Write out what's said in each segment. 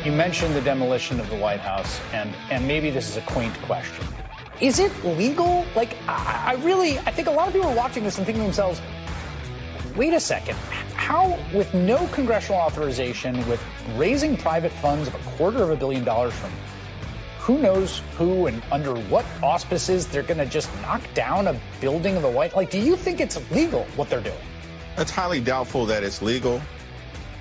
You mentioned the demolition of the White House, and maybe this is a quaint question. Is it legal? Like, I think a lot of people are watching this and thinking to themselves, wait a second, how, with no congressional authorization, with raising private funds of $250 million from who knows who and under what auspices, they're going to just knock down a building of the White House? Like, do you think it's legal what they're doing? It's highly doubtful that it's legal.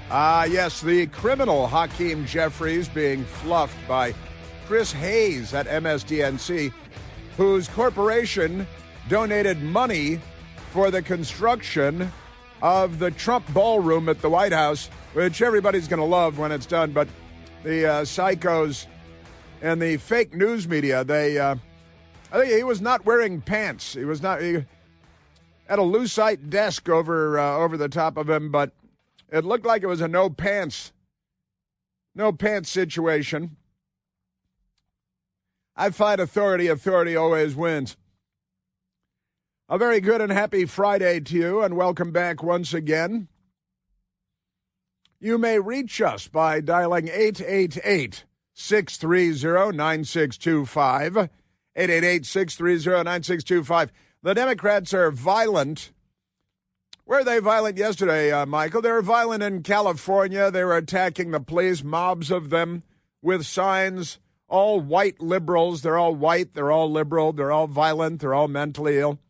Yes, the criminal Hakeem Jeffries being fluffed by Chris Hayes at MSDNC, whose corporation donated money for the construction of the Trump ballroom at the White House, which everybody's going to love when it's done. But the psychos and the fake news media, I think he was not wearing pants. He had a lucite desk over the top of him, but it looked like it was a no pants situation. I fight authority. Authority always wins. A very good and happy Friday to you, and welcome back once again. You may reach us by dialing 888-630-9625, 888-630-9625. The Democrats are violent. Were they violent yesterday, Michael? They were violent in California. They were attacking the police, mobs of them, with signs, all white liberals. They're all white, they're all liberal, they're all violent, they're all mentally ill.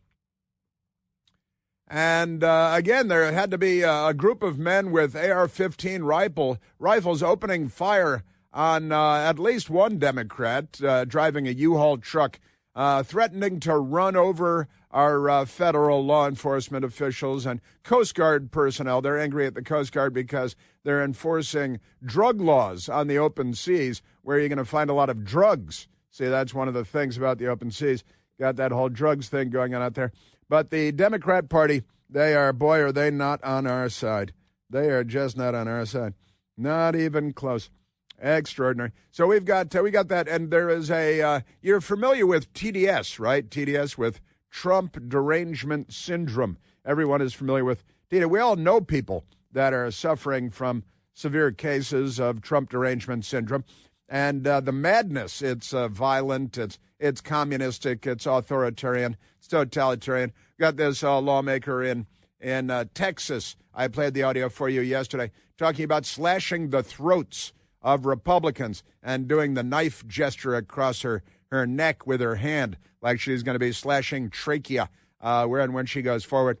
And again, there had to be a group of men with AR-15 rifles opening fire on at least one Democrat driving a U-Haul truck, threatening to run over our federal law enforcement officials and Coast Guard personnel. They're angry at the Coast Guard because they're enforcing drug laws on the open seas, where you're going to find a lot of drugs. See, that's one of the things about the open seas. Got that whole drugs thing going on out there. But the Democrat Party, are they not on our side. They are just not on our side. Not even close. Extraordinary. So we got that, and there is you're familiar with TDS, right? TDS, with Trump derangement syndrome. Everyone is familiar with TDS. We all know people that are suffering from severe cases of Trump derangement syndrome. And the madness, it's violent, it's communistic, it's authoritarian, it's totalitarian. Got this lawmaker in Texas. I played the audio for you yesterday, talking about slashing the throats of Republicans and doing the knife gesture across her neck with her hand, like she's going to be slashing trachea when she goes forward.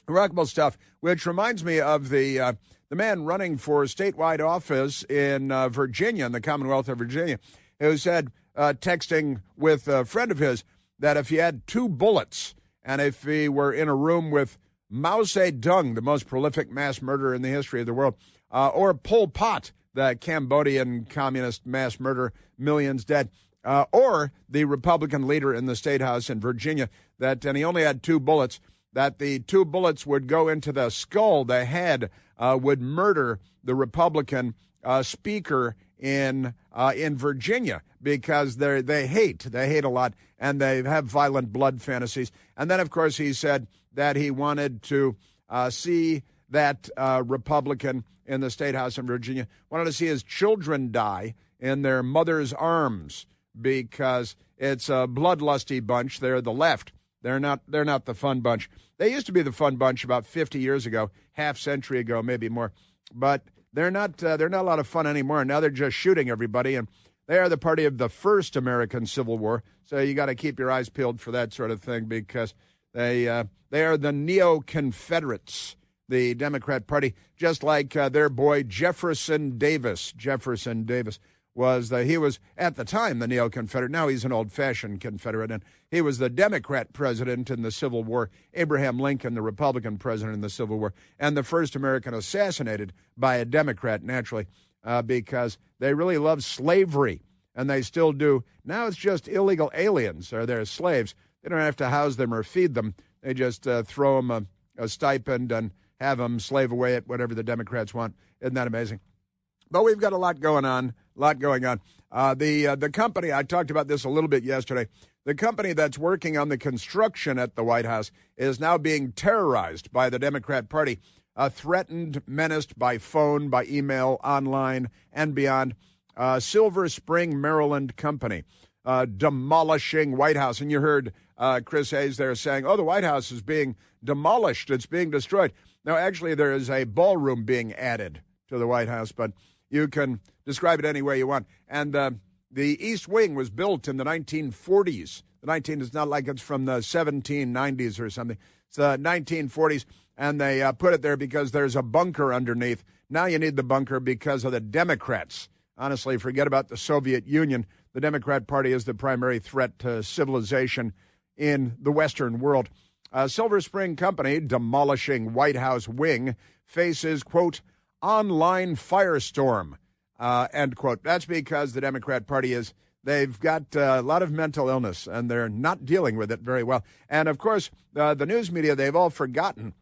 Remarkable stuff, which reminds me of the man running for statewide office in Virginia, in the Commonwealth of Virginia, who said, texting with a friend of his, that if he had 2 bullets and if he were in a room with Mao Zedong, the most prolific mass murderer in the history of the world, or Pol Pot, the Cambodian communist mass murderer, millions dead, or the Republican leader in the State House in Virginia, and he only had 2 bullets, that the 2 bullets would go into the skull, the head, would murder the Republican speaker in Virginia, because they hate a lot, and they have violent blood fantasies. And then, of course, he said that he wanted to see that Republican in the State House in Virginia, wanted to see his children die in their mother's arms, because it's a bloodlusty bunch. They're the left. They're not the fun bunch. They used to be the fun bunch about 50 years ago, half century ago, maybe more. But they're not a lot of fun anymore. Now they're just shooting everybody, and they are the party of the first American Civil War. So you got to keep your eyes peeled for that sort of thing, because they are the neo-Confederates, the Democrat Party, just like their boy Jefferson Davis. Jefferson Davis was he was at the time the neo-Confederate. Now he's an old-fashioned Confederate, and he was the Democrat president in the Civil War. Abraham Lincoln, the Republican president in the Civil War, and the first American assassinated by a Democrat, naturally, because they really love slavery, and they still do. Now it's just illegal aliens or they're slaves. They don't have to house them or feed them. They just throw them a stipend and have them slave away at whatever the Democrats want. Isn't that amazing? But we've got a lot going on. The company, I talked about this a little bit yesterday, the company that's working on the construction at the White House is now being terrorized by the Democrat Party, threatened, menaced by phone, by email, online, and beyond. Silver Spring, Maryland company, demolishing White House. And you heard Chris Hayes there saying, the White House is being demolished. It's being destroyed. Now, actually, there is a ballroom being added to the White House, but you can describe it any way you want. And the East Wing was built in the 1940s. The 19 is not like it's from the 1790s or something. It's the 1940s, and they put it there because there's a bunker underneath. Now you need the bunker because of the Democrats. Honestly, forget about the Soviet Union. The Democrat Party is the primary threat to civilization in the Western world. Silver Spring Company, demolishing White House wing, faces, quote, online firestorm, end quote. That's because the Democrat Party they've got a lot of mental illness, and they're not dealing with it very well. And, of course, the news media, they've all forgotten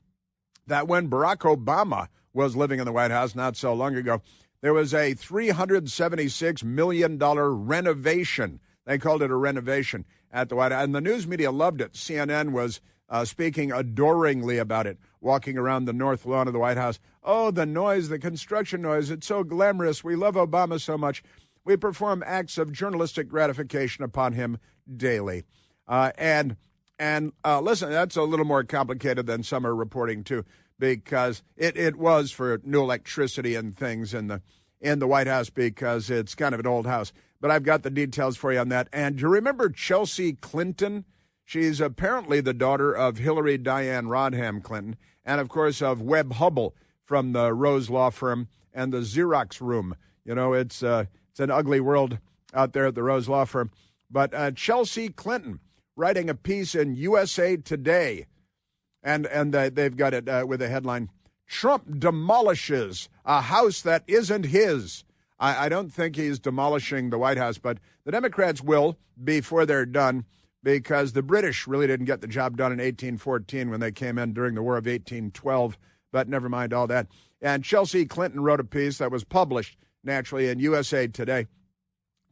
that when Barack Obama was living in the White House not so long ago, there was a $376 million renovation. They called it a renovation at the White House, and the news media loved it. CNN was speaking adoringly about it, walking around the north lawn of the White House. Oh, the noise, the construction noise, it's so glamorous. We love Obama so much. We perform acts of journalistic gratification upon him daily. And listen, that's a little more complicated than some are reporting, too, because it was for new electricity and things in the White House because it's kind of an old house. But I've got the details for you on that. And do you remember Chelsea Clinton? She's apparently the daughter of Hillary Diane Rodham Clinton and, of course, of Webb Hubbell from the Rose Law Firm and the Xerox Room. You know, it's an ugly world out there at the Rose Law Firm. But Chelsea Clinton writing a piece in USA Today, and they've got it with a headline, Trump demolishes a house that isn't his. I don't think he's demolishing the White House, but the Democrats will before they're done, because the British really didn't get the job done in 1814 when they came in during the War of 1812, but never mind all that. And Chelsea Clinton wrote a piece that was published, naturally, in USA Today.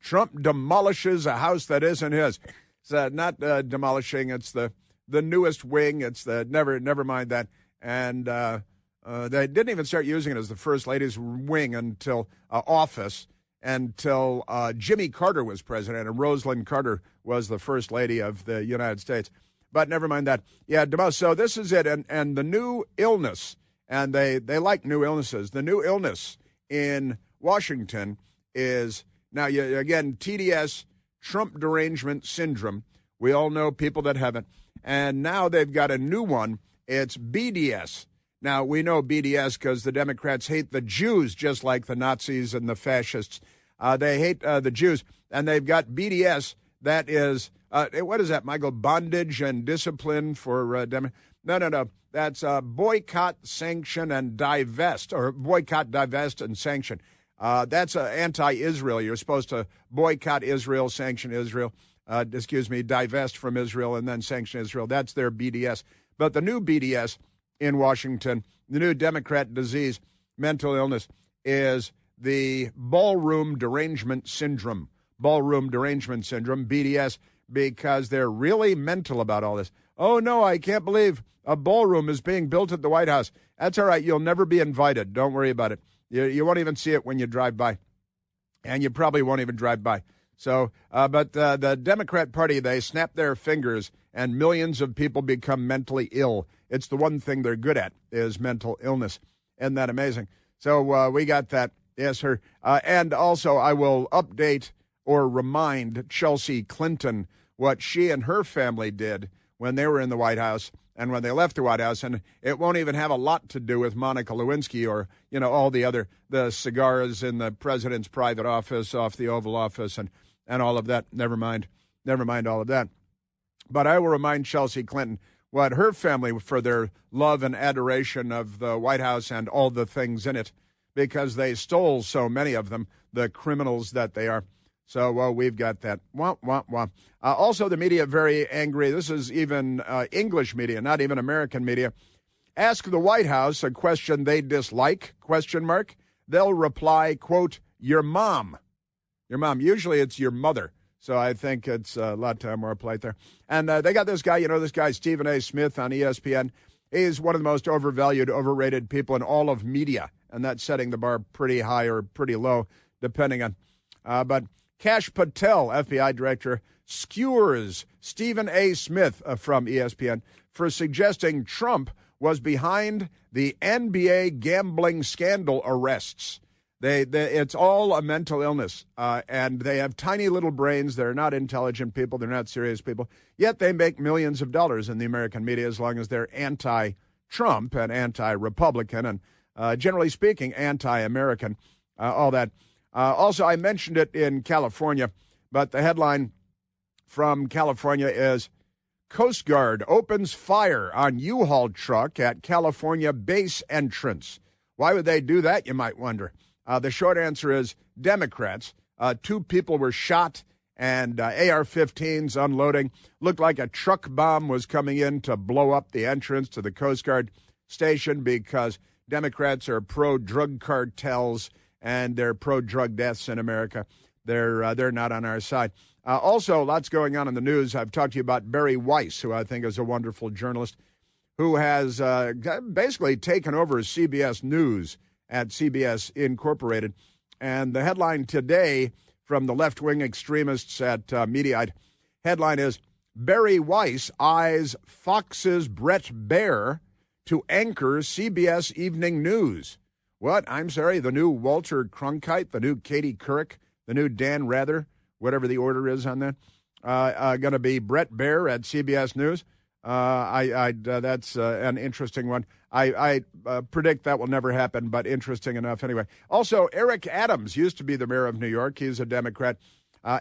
Trump demolishes a house that isn't his. It's not demolishing, it's the newest wing. It's the never mind that. And they didn't even start using it as the First Lady's wing until office, until Jimmy Carter was president, and Rosalind Carter was the First Lady of the United States. But never mind that. Yeah, so this is it. And the new illness, and they like new illnesses. The new illness in Washington is, now, again, TDS, Trump derangement syndrome. We all know people that have it. And now they've got a new one. It's BDS. Now, we know BDS because the Democrats hate the Jews just like the Nazis and the fascists. They hate the Jews. And they've got BDS. That is, what is that, Michael? Bondage and discipline for Democrats? No. That's boycott, sanction, and divest, or boycott, divest, and sanction. That's anti-Israel. You're supposed to boycott Israel, sanction Israel, divest from Israel, and then sanction Israel. That's their BDS. But the new BDS in Washington, the new Democrat disease, mental illness, is the ballroom derangement syndrome. Ballroom derangement syndrome, BDS, because they're really mental about all this. Oh, no, I can't believe a ballroom is being built at the White House. That's all right. You'll never be invited. Don't worry about it. You won't even see it when you drive by, and you probably won't even drive by. So, but the Democrat Party, they snap their fingers, and millions of people become mentally ill. It's the one thing they're good at, is mental illness. Isn't that amazing? So we got that. Yes, sir. And also, I will update or remind Chelsea Clinton what she and her family did when they were in the White House and when they left the White House. And it won't even have a lot to do with Monica Lewinsky or, all the cigars in the president's private office, off the Oval Office, and all of that. Never mind all of that. But I will remind Chelsea Clinton what her family, for their love and adoration of the White House and all the things in it, because they stole so many of them, the criminals that they are. So, we've got that. Wah, wah, wah. Also, the media very angry. This is even English media, not even American media. Ask the White House a question they dislike, ? They'll reply, quote, your mom. Your mom. Usually it's your mother. So I think it's a lot more polite there. And they got this guy, this guy, Stephen A. Smith on ESPN. He's one of the most overvalued, overrated people in all of media. And that's setting the bar pretty high or pretty low, depending on But Kash Patel, FBI director, skewers Stephen A. Smith from ESPN for suggesting Trump was behind the NBA gambling scandal arrests. It's all a mental illness, and they have tiny little brains. They're not intelligent people. They're not serious people. Yet they make millions of dollars in the American media as long as they're anti-Trump and anti-Republican and, generally speaking, anti-American, all that. Also, I mentioned it in California, but the headline from California is Coast Guard opens fire on U-Haul truck at California base entrance. Why would they do that, you might wonder? The short answer is Democrats. 2 people were shot, and AR-15s unloading. Looked like a truck bomb was coming in to blow up the entrance to the Coast Guard station because Democrats are pro-drug cartels and they're pro-drug deaths in America. They're not on our side. Also, lots going on in the news. I've talked to you about Barry Weiss, who I think is a wonderful journalist, who has basically taken over CBS News at CBS Incorporated. And the headline today from the left-wing extremists at Mediaite, headline is, Barry Weiss eyes Fox's Brett Baier to anchor CBS Evening News. What? I'm sorry, the new Walter Cronkite, the new Katie Couric, the new Dan Rather, whatever the order is on that, going to be Brett Baier at CBS News. That's an interesting one. I predict that will never happen, but interesting enough anyway. Also, Eric Adams used to be the mayor of New York. He's a Democrat.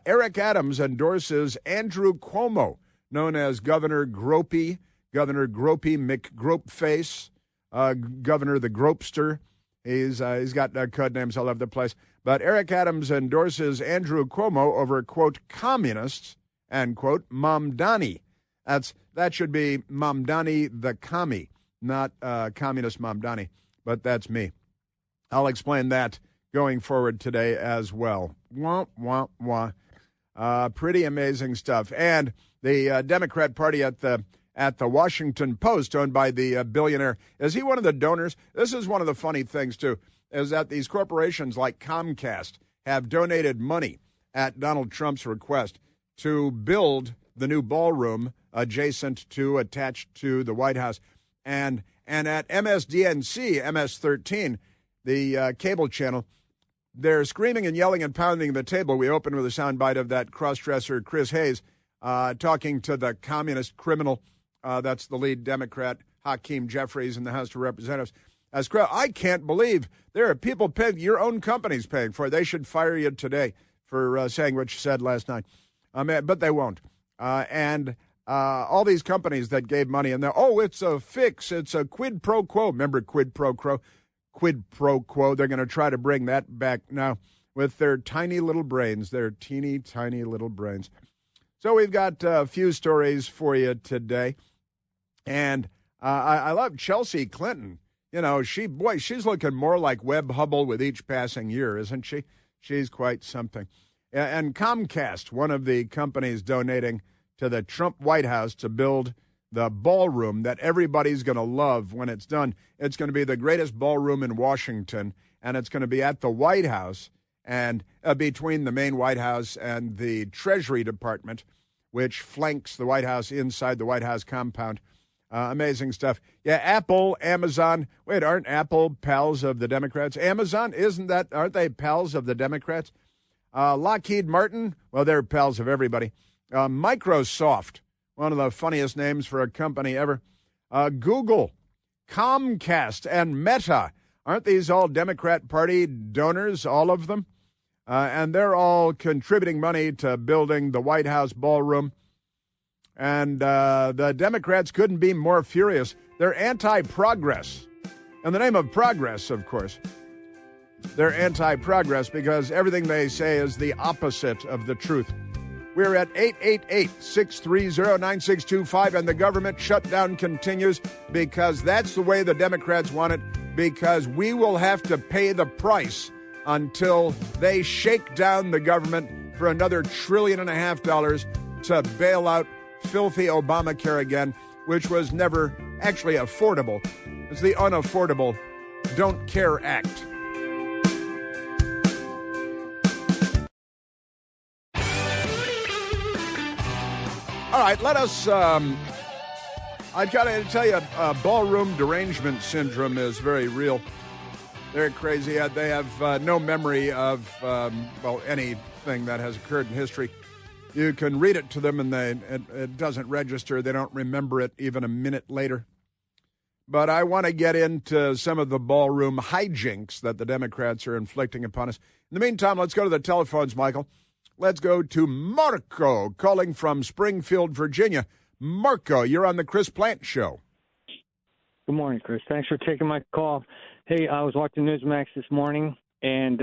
Eric Adams endorses Andrew Cuomo, known as Governor Gropey McGropeface, Governor the Gropester. He's got code names all over the place. But Eric Adams endorses Andrew Cuomo over, quote, communists, and, quote, Mamdani. That should be Mamdani the commie, not communist Mamdani. But that's me. I'll explain that going forward today as well. Wah, wah, wah. Pretty amazing stuff. And the Democrat Party at the Washington Post, owned by the billionaire, is he one of the donors? This is one of the funny things, too, is that these corporations like Comcast have donated money at Donald Trump's request to build the new ballroom attached to the White House. And at MSDNC, MS-13, the cable channel, they're screaming and yelling and pounding the table. We open with a soundbite of that cross-dresser Chris Hayes talking to the communist criminal. That's the lead Democrat, Hakeem Jeffries, in the House of Representatives. I can't believe there are people paying, your own company's paying for it. They should fire you today for saying what you said last night. But they won't. And all these companies that gave money, and it's a fix. It's a quid pro quo. Remember quid pro quo? Quid pro quo. They're going to try to bring that back now with their tiny little brains, their teeny tiny little brains. So we've got a few stories for you today. And I love Chelsea Clinton. You know, she's looking more like Webb Hubble with each passing year, isn't she? She's quite something. And Comcast, one of the companies donating to the Trump White House to build the ballroom that everybody's going to love when it's done. It's going to be the greatest ballroom in Washington, and it's going to be at the White House and between the main White House and the Treasury Department, which flanks the White House inside the White House compound. Amazing stuff. Yeah, Apple, Amazon. Wait, aren't Apple pals of the Democrats? Amazon, aren't they pals of the Democrats? Lockheed Martin, well, they're pals of everybody. Microsoft, one of the funniest names for a company ever. Google, Comcast, and Meta. Aren't these all Democrat Party donors, all of them? And they're all contributing money to building the White House ballroom. And the Democrats couldn't be more furious. They're anti-progress. In the name of progress, of course. They're anti-progress because everything they say is the opposite of the truth. We're at 888-630-9625, and the government shutdown continues because that's the way the Democrats want it, because we will have to pay the price until they shake down the government for another $1.5 trillion to bail out filthy Obamacare again, which was never actually affordable. It's the Unaffordable Don't Care Act. All right, let us. I got to tell you, ballroom derangement syndrome is very real. They're crazy. They have no memory of, anything that has occurred in history. You can read it to them, and it doesn't register. They don't remember it even a minute later. But I want to get into some of the ballroom hijinks that the Democrats are inflicting upon us. In the meantime, let's go to the telephones, Michael. Let's go to Marco, calling from Springfield, Virginia. Marco, you're on the Chris Plant Show. Good morning, Chris. Thanks for taking my call. Hey, I was watching Newsmax this morning, and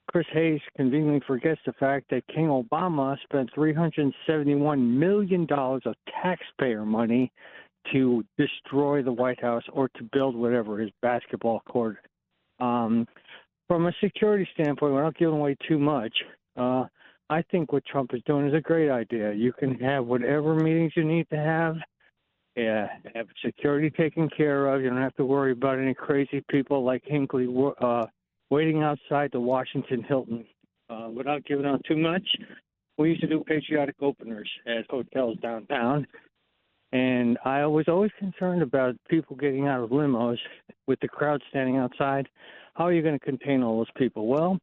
Chris Hayes conveniently forgets the fact that King Obama spent $371 million of taxpayer money to destroy the White House or to build whatever, his basketball court. From a security standpoint, we're not giving away too much. I think what Trump is doing is a great idea. You can have whatever meetings you need to have security taken care of. You don't have to worry about any crazy people like Hinckley waiting outside the Washington Hilton. Without giving out too much, we used to do patriotic openers at hotels downtown. And I was always concerned about people getting out of limos with the crowd standing outside. How are you going to contain all those people? Well,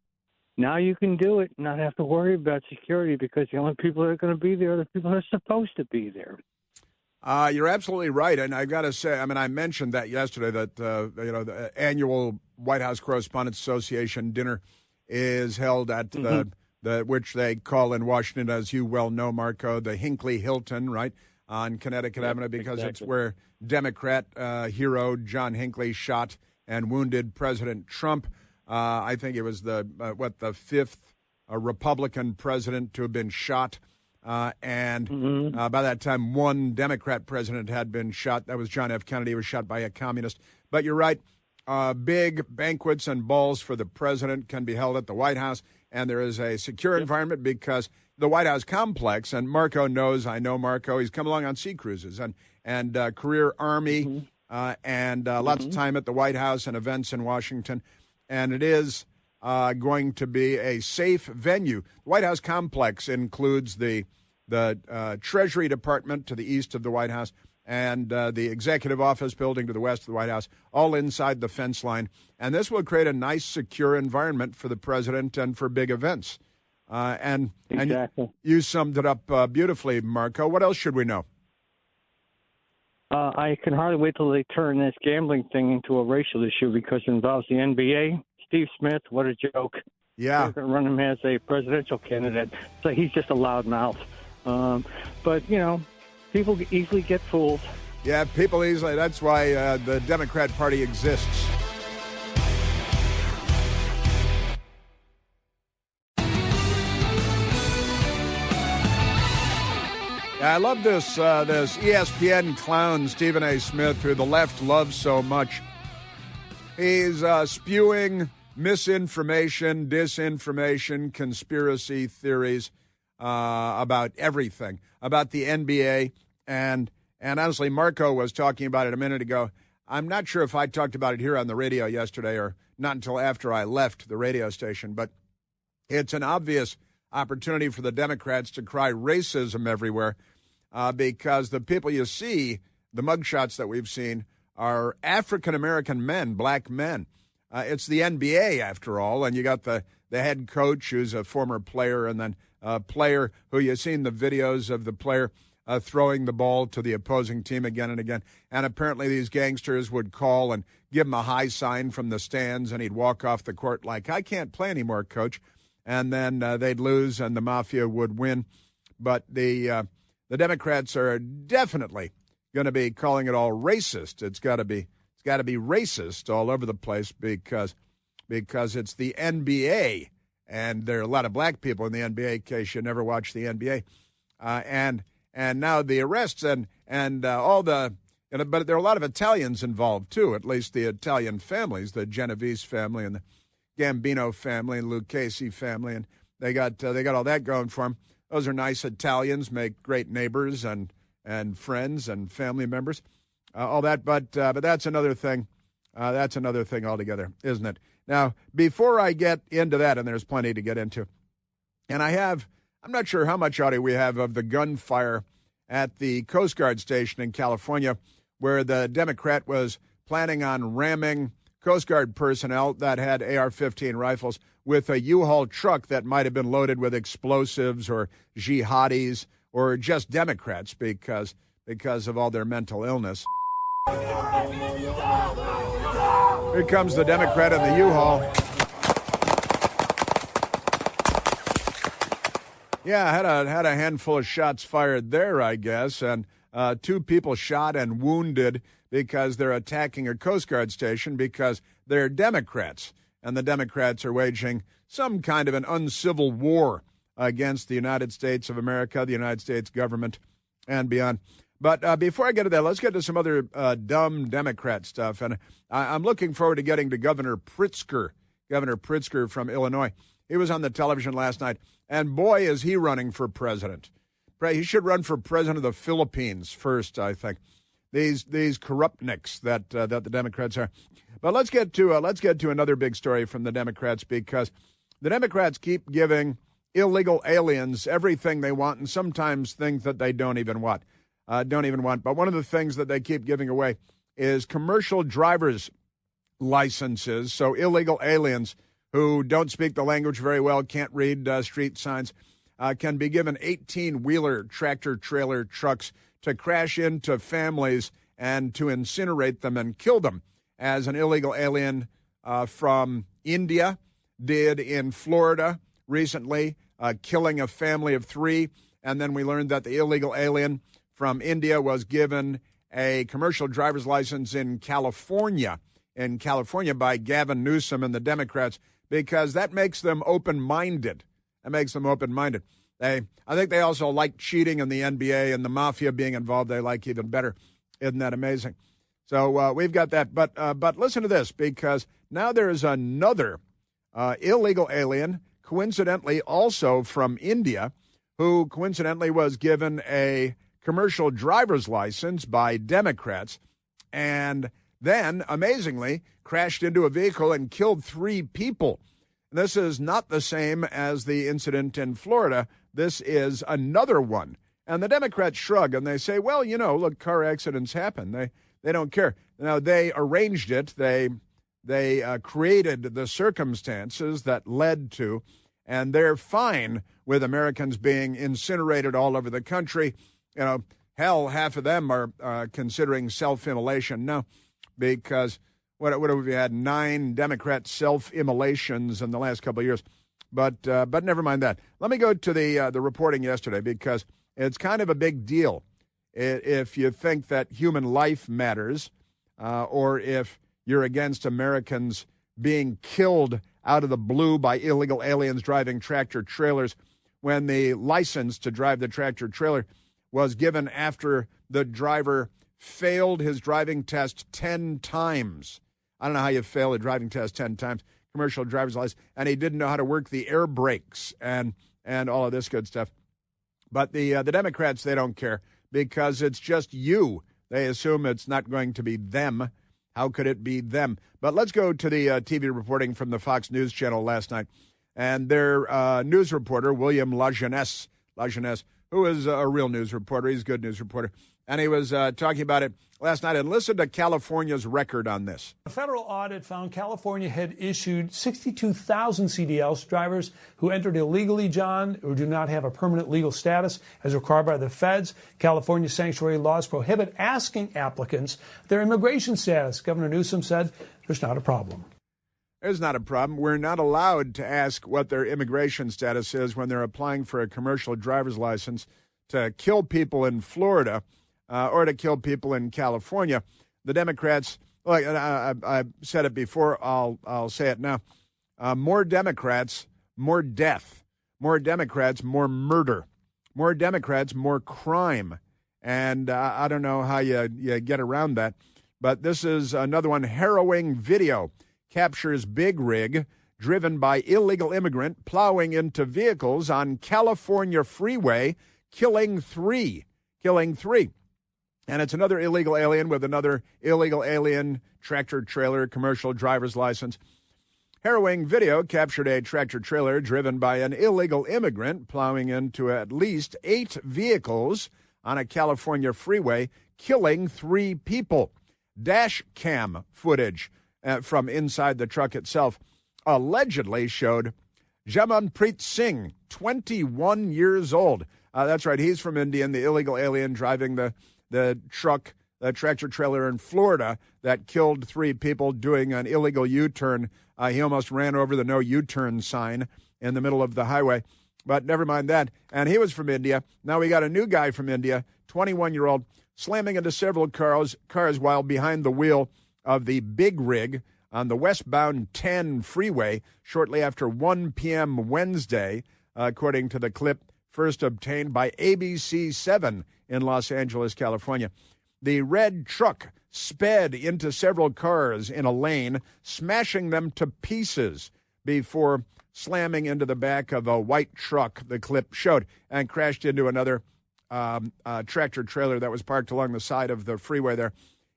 now you can do it, not have to worry about security because the only people that are going to be there are the people that are supposed to be there. You're absolutely right. And I've got to say, I mentioned that yesterday that, the annual White House Correspondents Association dinner is held at which they call in Washington, as you well know, Marco, the Hinckley Hilton, right, on Connecticut Avenue, because It's where Democrat hero John Hinckley shot and wounded President Trump. I think it was the fifth Republican president to have been shot. By that time, one Democrat president had been shot. That was John F. Kennedy. He was shot by a communist. But you're right. Big banquets and balls for the president can be held at the White House. And there is a secure environment because the White House complex, and Marco knows, I know Marco, he's come along on sea cruises and career Army and lots of time at the White House and events in Washington. And it is going to be a safe venue. The White House complex includes the Treasury Department to the east of the White House and the Executive Office building to the west of the White House, all inside the fence line. And this will create a nice, secure environment for the president and for big events. And you summed it up beautifully, Marco. What else should we know? I can hardly wait till they turn this gambling thing into a racial issue because it involves the NBA. Steve Smith, what a joke. Yeah. They're going to run him as a presidential candidate. So he's just a loudmouth. But, people easily get fooled. Yeah, people easily. That's why the Democrat Party exists. I love this ESPN clown, Stephen A. Smith, who the left loves so much. He's spewing misinformation, disinformation, conspiracy theories about everything, about the NBA. And honestly, Marco was talking about it a minute ago. I'm not sure if I talked about it here on the radio yesterday or not until after I left the radio station, but it's an obvious opportunity for the Democrats to cry racism everywhere because the people you see, the mugshots that we've seen, are African-American men, black men. It's the NBA, after all, and you got the head coach who's a former player and then a player who you've seen the videos of the player throwing the ball to the opposing team again and again. And apparently these gangsters would call and give him a high sign from the stands, and he'd walk off the court like, I can't play anymore, coach. And then they'd lose and the mafia would win. But the Democrats are definitely going to be calling it all racist. It's got to be racist all over the place because it's the NBA, and there are a lot of black people in the NBA. In case you never watched the NBA, and now the arrests and all the. But there are a lot of Italians involved too. At least the Italian families, the Genovese family and the Gambino family and Lucchese family, and they got all that going for them. Those are nice Italians, make great neighbors and friends and family members, all that. But that's another thing. That's another thing altogether, isn't it? Now, before I get into that, and there's plenty to get into, and I'm not sure how much audio we have of the gunfire at the Coast Guard station in California, where the Democrat was planning on ramming Coast Guard personnel that had AR-15 rifles with a U-Haul truck that might have been loaded with explosives or jihadis or just Democrats because of all their mental illness. Here comes the Democrat in the U-Haul. Yeah, had a handful of shots fired there, I guess, and 2 people shot and wounded because they're attacking a Coast Guard station because they're Democrats, and the Democrats are waging some kind of an uncivil war against the United States of America, the United States government, and beyond. But before I get to that, let's get to some other dumb Democrat stuff, and I'm looking forward to getting to Governor Pritzker from Illinois. He was on the television last night, and boy, is he running for president. He should run for president of the Philippines first, I think. These corruptniks that the Democrats are. But let's get to another big story from the Democrats, because the Democrats keep giving illegal aliens everything they want, and sometimes things that they don't even want. But one of the things that they keep giving away is commercial driver's licenses. So illegal aliens who don't speak the language very well, can't read street signs, can be given 18-wheeler tractor-trailer trucks to crash into families and to incinerate them and kill them, as an illegal alien from India did in Florida recently, killing a family of 3. And then we learned that the illegal alien from India was given a commercial driver's license in California by Gavin Newsom and the Democrats, because that makes them open-minded. I think they also like cheating in the NBA, and the mafia being involved they like even better. Isn't that amazing? So we've got that. But listen to this, because now there is another illegal alien, coincidentally also from India, who coincidentally was given a commercial driver's license by Democrats, and then, amazingly, crashed into a vehicle and killed 3 people. This is not the same as the incident in Florida. This is another one. And the Democrats shrug and they say, well, look, car accidents happen. They don't care. Now, they arranged it. They created the circumstances that led to, and they're fine with Americans being incinerated all over the country. Hell, half of them are considering self-immolation now, because what have we had? 9 Democrat self-immolations in the last couple of years. But never mind that. Let me go to the reporting yesterday, because it's kind of a big deal if you think that human life matters, or if you're against Americans being killed out of the blue by illegal aliens driving tractor trailers, when the license to drive the tractor trailer was given after the driver failed his driving test 10 times. I don't know how you fail a driving test 10 times, commercial driver's license, and he didn't know how to work the air brakes and all of this good stuff. But the Democrats, they don't care, because it's just you. They assume it's not going to be them. How could it be them? But let's go to the TV reporting from the Fox News Channel last night. And their news reporter, William Lajeunesse, who is a real news reporter, he's a good news reporter, and he was talking about it last night. And listen to California's record on this. A federal audit found California had issued 62,000 CDLs to drivers who entered illegally, John, or do not have a permanent legal status as required by the feds. California sanctuary laws prohibit asking applicants their immigration status. Governor Newsom said there's not a problem. There's not a problem. We're not allowed to ask what their immigration status is when they're applying for a commercial driver's license to kill people in Florida or to kill people in California. The Democrats, look, I've said it before, I'll say it now. More Democrats, more death. More Democrats, more murder. More Democrats, more crime. And I don't know how you get around that. But this is another one. Harrowing video captures big rig driven by illegal immigrant plowing into vehicles on California freeway, killing three. And it's another illegal alien with another illegal alien tractor trailer commercial driver's license. Harrowing video captured a tractor trailer driven by an illegal immigrant plowing into at least 8 vehicles on a California freeway, killing 3 people. Dash cam footage from inside the truck itself allegedly showed Jamanpreet Singh, 21 years old. That's right, he's from India, and the illegal alien driving the truck, the tractor trailer in Florida that killed 3 people doing an illegal U-turn. He almost ran over the no U-turn sign in the middle of the highway. But never mind that. And he was from India. Now we got a new guy from India, 21-year-old, slamming into several cars while behind the wheel of the Big Rig on the westbound 10 freeway shortly after 1 p.m. Wednesday, according to the clip first obtained by ABC7 in Los Angeles, California. The red truck sped into several cars in a lane, smashing them to pieces before slamming into the back of a white truck, the clip showed, and crashed into another tractor trailer that was parked along the side of the freeway there.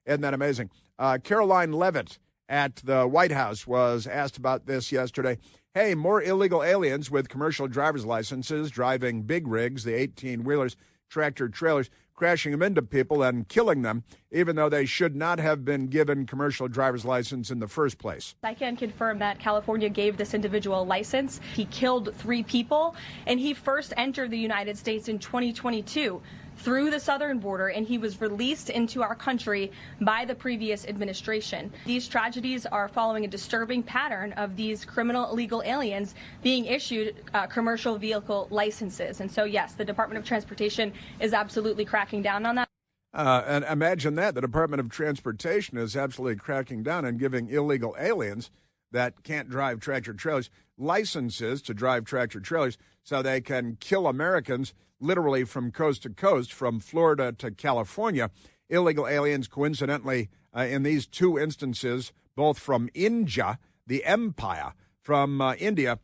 Isn't that amazing? Caroline Leavitt at the White House was asked about this yesterday. Hey, more illegal aliens with commercial driver's licenses driving big rigs, the 18-wheelers, tractor trailers, crashing them into people and killing them, even though they should not have been given commercial driver's license in the first place. I can confirm that California gave this individual a license. He killed 3 people, and he first entered the United States in 2022 through the southern border, and he was released into our country by the previous administration. These tragedies are following a disturbing pattern of these criminal illegal aliens being issued commercial vehicle licenses. And so, yes, the Department of Transportation is absolutely cracking down on that. And imagine that. The Department of Transportation is absolutely cracking down and giving illegal aliens that can't drive tractor trailers licenses to drive tractor trailers so they can kill Americans literally from coast to coast, from Florida to California. Illegal aliens, coincidentally, in these 2 instances, both from India, the empire, from India,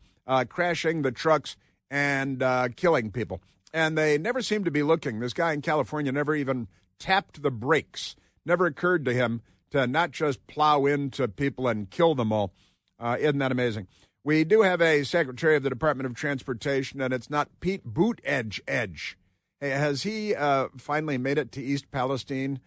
crashing the trucks and killing people. And they never seem to be looking. This guy in California never even tapped the brakes. Never occurred to him to not just plow into people and kill them all. Isn't that amazing? We do have a Secretary of the Department of Transportation, and it's not Pete Buttigieg. Hey, has he finally made it to East Palestine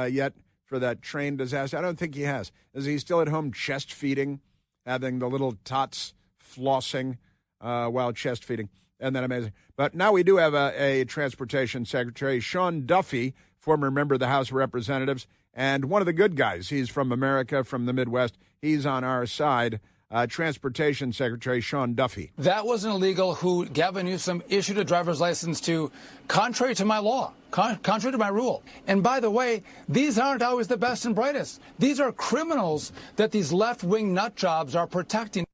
yet for that train disaster? I don't think he has. Is he still at home chest feeding, having the little tots flossing while chest feeding? Isn't that amazing? But now we do have a Transportation Secretary, Sean Duffy, former member of the House of Representatives, and one of the good guys. He's from America, from the Midwest. He's on our side. Transportation Secretary Sean Duffy. That was an illegal who Gavin Newsom issued a driver's license to, contrary to my law, contrary to my rule. And by the way, these aren't always the best and brightest. These are criminals that these left-wing nut jobs are protecting.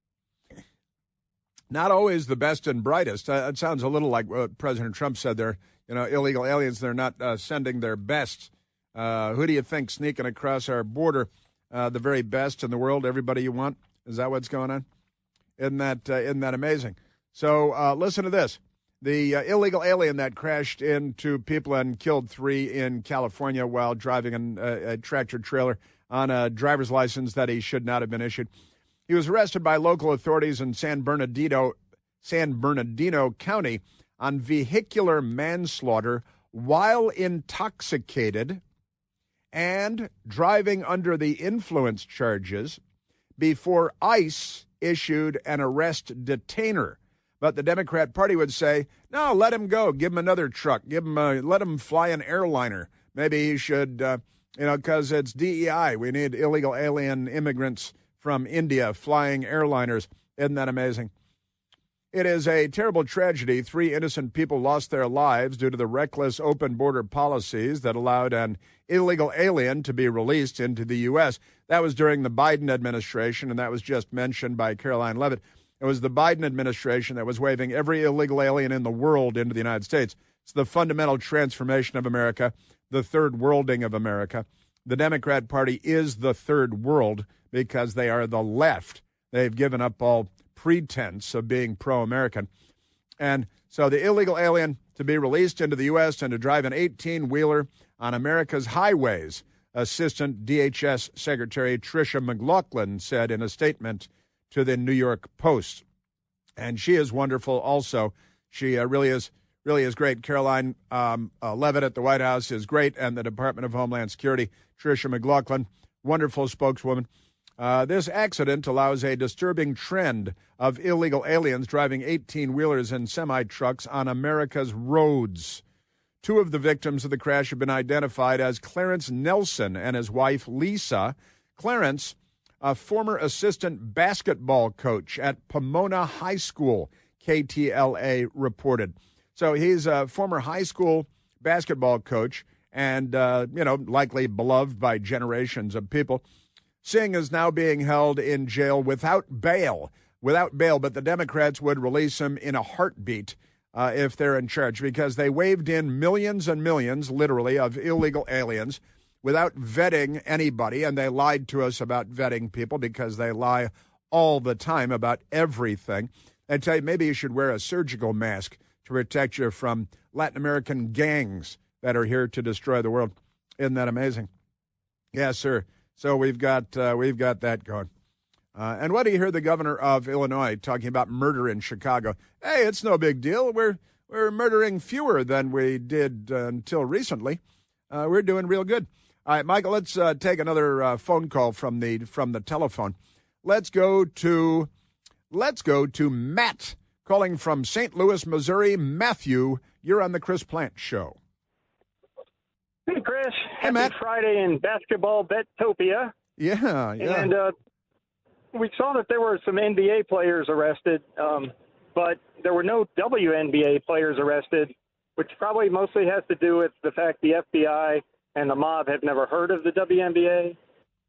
Not always the best and brightest. It sounds a little like what President Trump said there. You know, illegal aliens, they're not sending their best. Who do you think sneaking across our border? The very best in the world, everybody you want? Is that what's going on? Isn't that amazing? So listen to this. The illegal alien that crashed into people and killed 3 in California while driving a tractor trailer on a driver's license that he should not have been issued. He was arrested by local authorities in San Bernardino County on vehicular manslaughter while intoxicated and driving under the influence charges before ICE issued an arrest detainer. But the Democrat Party would say, no, let him go. Give him another truck. Let him fly an airliner. Maybe he should, because it's DEI. We need illegal alien immigrants from India flying airliners. Isn't that amazing? It is a terrible tragedy. 3 innocent people lost their lives due to the reckless open border policies that allowed an illegal alien to be released into the U.S. That was during the Biden administration, and that was just mentioned by Caroline Leavitt. It was the Biden administration that was waving every illegal alien in the world into the United States. It's the fundamental transformation of America, the third worlding of America. The Democrat Party is the third world because they are the left. They've given up all pretense of being pro-American. And so the illegal alien to be released into the U.S. and to drive an 18-wheeler on America's highways, Assistant DHS Secretary Tricia McLaughlin said in a statement to the New York Post. And she is wonderful also. She really is really is great. Caroline Leavitt at the White House is great, and the Department of Homeland Security, Tricia McLaughlin, wonderful spokeswoman. This accident allows a disturbing trend of illegal aliens driving 18-wheelers and semi-trucks on America's roads. 2 of the victims of the crash have been identified as Clarence Nelson and his wife, Lisa. Clarence, a former assistant basketball coach at Pomona High School, KTLA reported. So he's a former high school basketball coach and, likely beloved by generations of people. Singh is now being held in jail without bail, but the Democrats would release him in a heartbeat if they're in charge, because they waved in millions and millions, literally, of illegal aliens without vetting anybody, and they lied to us about vetting people because they lie all the time about everything. I tell you, maybe you should wear a surgical mask to protect you from Latin American gangs that are here to destroy the world. Isn't that amazing? Yes, sir. So we've got that going. And what do you hear the governor of Illinois talking about murder in Chicago? Hey, it's no big deal. We're murdering fewer than we did until recently. We're doing real good. All right, Michael, let's take another phone call from the telephone. Let's go to Matt calling from St. Louis, Missouri. Matthew, you're on the Chris Plant Show. Hey, Chris. Hey, Matt. Happy Friday in basketball Betopia. Yeah. And we saw that there were some NBA players arrested, but there were no WNBA players arrested, which probably mostly has to do with the fact the FBI and the mob have never heard of the WNBA.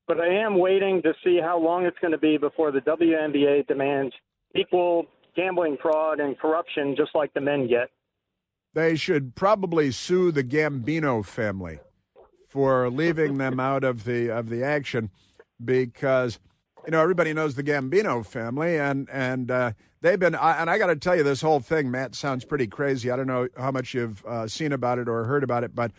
But I am waiting to see how long it's going to be before the WNBA demands equal gambling fraud and corruption just like the men get. They should probably sue the Gambino family for leaving them out of the action, because everybody knows the Gambino family, and they've been. And I got to tell you, this whole thing, Matt, sounds pretty crazy. I don't know how much you've seen about it or heard about it, but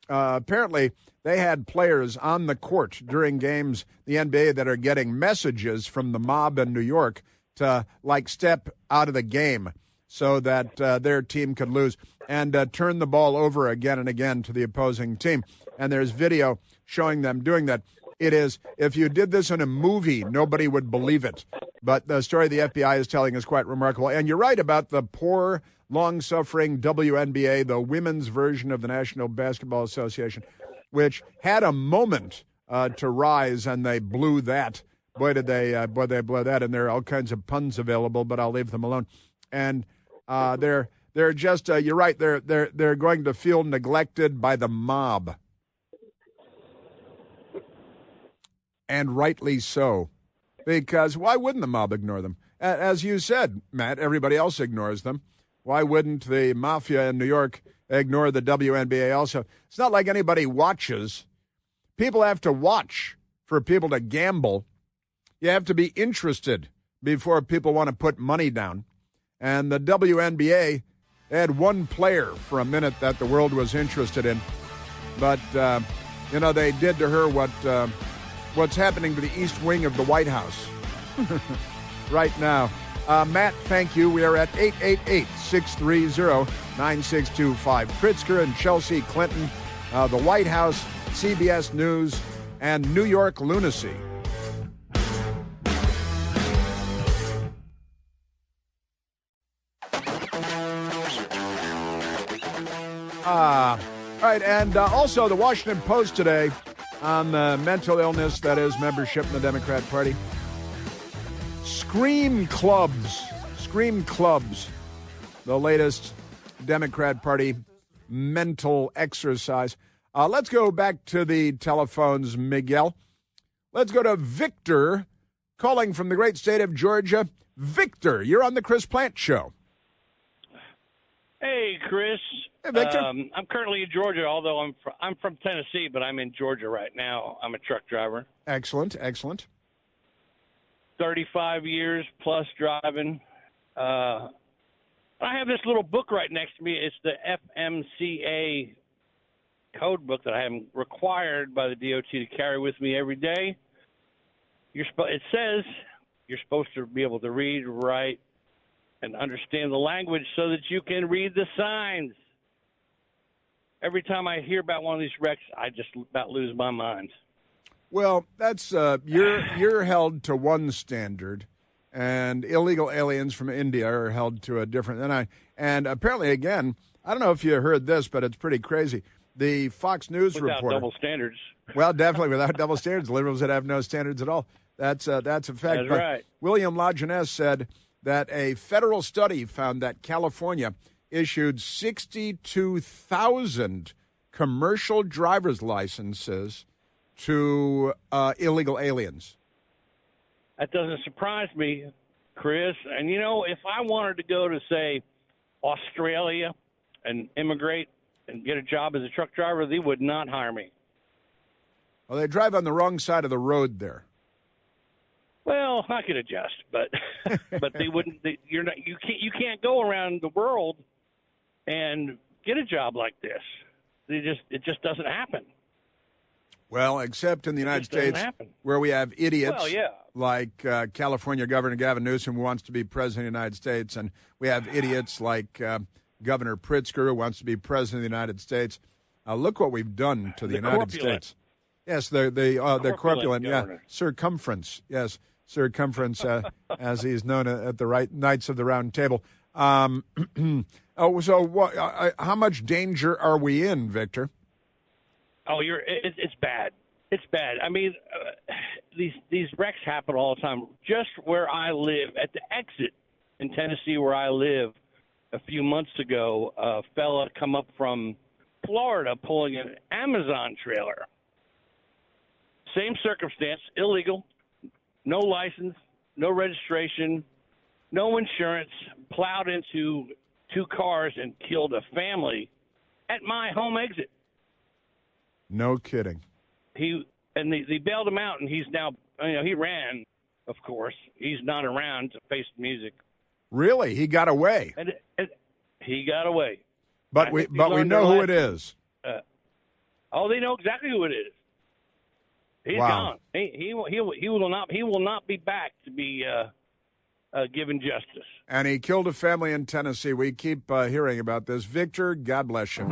apparently they had players on the court during games, the NBA, that are getting messages from the mob in New York to step out of the game so that their team could lose, and turn the ball over again and again to the opposing team. And there's video showing them doing that. It is, if you did this in a movie, nobody would believe it. But the story the FBI is telling is quite remarkable. And you're right about the poor, long-suffering WNBA, the women's version of the National Basketball Association, which had a moment to rise, and they blew that. Boy, did they blow that. And there are all kinds of puns available, but I'll leave them alone. And they're just you're right. They're going to feel neglected by the mob, and rightly so, because why wouldn't the mob ignore them? As you said, Matt, everybody else ignores them. Why wouldn't the mafia in New York ignore the WNBA also? It's not like anybody watches. People have to watch for people to gamble. You have to be interested before people want to put money down. And the WNBA, they had one player for a minute that the world was interested in. But, they did to her what's happening to the East Wing of the White House right now. Matt, thank you. We are at 888-630-9625. Pritzker and Chelsea Clinton, the White House, CBS News, and New York lunacy. All right, and also the Washington Post today on the mental illness that is membership in the Democrat Party. Scream clubs, the latest Democrat Party mental exercise. Let's go back to the telephones, Miguel. Let's go to Victor, calling from the great state of Georgia. Victor, you're on the Chris Plant Show. Hey, Chris. Hey, Victor. I'm currently in Georgia, although I'm from Tennessee, but I'm in Georgia right now. I'm a truck driver. Excellent. 35 years plus driving. I have this little book right next to me. It's the FMCA code book that I am required by the DOT to carry with me every day. It says you're supposed to be able to read, write, and understand the language so that you can read the signs. Every time I hear about one of these wrecks, I just about lose my mind. Well, that's you're held to one standard, and illegal aliens from India are held to a different. And apparently, again, I don't know if you heard this, but it's pretty crazy. The Fox News without reporter. Double standards. Well, definitely without double standards. Liberals that have no standards at all. That's a fact. That's right. William LaJeunesse said that a federal study found that California issued 62,000 commercial driver's licenses to illegal aliens. That doesn't surprise me, Chris. And, you know, if I wanted to go to, say, Australia and immigrate and get a job as a truck driver, they would not hire me. Well, they drive on the wrong side of the road there. Well, I could adjust, but but they wouldn't. You can't go around the world and get a job like this. It just doesn't happen. Well, except in the United States, where we have idiots like California Governor Gavin Newsom, who wants to be president of the United States, and we have idiots like Governor Pritzker, who wants to be president of the United States. Look what we've done to the United States. Yes, the corpulent, circumference, yes, circumference, as he's known at the Knights of the Round Table. So how much danger are we in, Victor? Oh, it's bad. It's bad. I mean, these wrecks happen all the time. Just where I live, at the exit in Tennessee where I live, a few months ago, a fella come up from Florida pulling an Amazon trailer. Same circumstance, illegal, no license, no registration, no insurance, plowed into two cars and killed a family at my home exit. No kidding. They bailed him out, and he's now, he ran, of course. He's not around to face the music. Really? He got away? And he got away. But we know who it is. They know exactly who it is. He's gone. He will not be back to be given justice. And he killed a family in Tennessee. We keep hearing about this. Victor, God bless you.